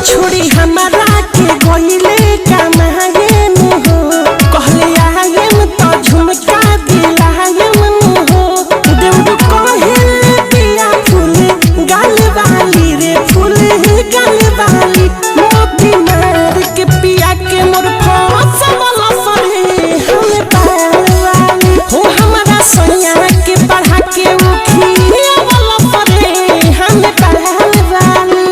छोड़ी हमारा के गइले कमाए न हो कहले आयम तो झुमका दिलायम न हो देव कहे पिया फूल गाल वाली रे फूल गाल वाली मोती मार के पिया के मोर फसल सरे हम पार वाली हो हमारा सोया के पढ़ा के उखिया वाला सरे हम पार वाली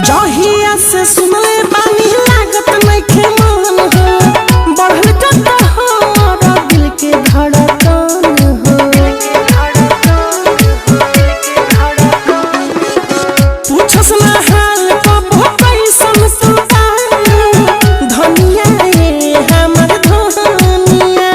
जहिया से सुनले बानी लागत नइखे मन हो बढ़ल जत हमर दिल के धड़कन हो पूछस ना हाल कब कैसन सुताई धनिया रे हमर धनिया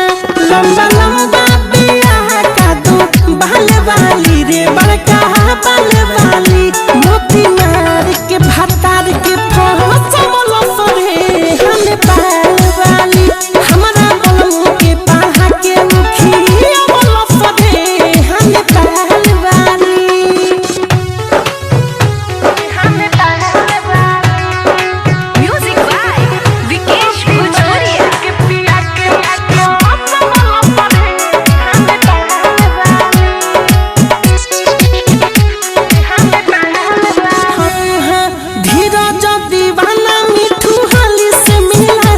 लंबा लंबा बिया का दो बाल वाली रे बड़का बाल वाली मोती मार के भतार के फसल सरे हम पार वाली हमरा बलम के पढ़ा के मुखिया वाला सरे हम पार वाली म्यूजिक बाय विकेश भोजपुरिया के पिया के फसल सरे हम पार वाली धीरज दीवाना मिठू हाली से मिला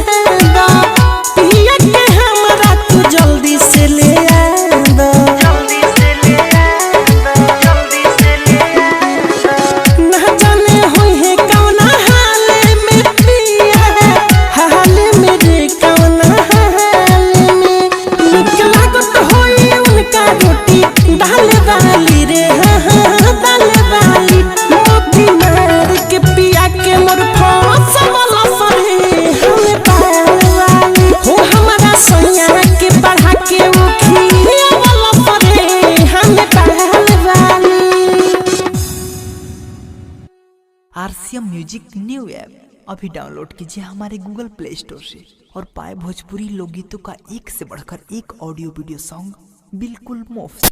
दा पिया के हमरा तू जल्दी से ले आ दा ना जाने होई है कौना हाल में पिया हाल में रे कौना हाल में निक लागत होई उनका रोटी दाल वाली रे हाँ दाल वाली मोती मार के पिया के मोर फसल सरे हम पार वाली हो हमारा सोया के पढ़ा के उखिया वाला सरे हम पार वाली। आरसीएम म्यूजिक न्यू ऐप अभी डाउनलोड कीजिए हमारे गूगल प्ले स्टोर से और पाए भोजपुरी लोकगीतों का एक से बढ़कर एक ऑडियो वीडियो सॉन्ग बिल्कुल मुफ्त।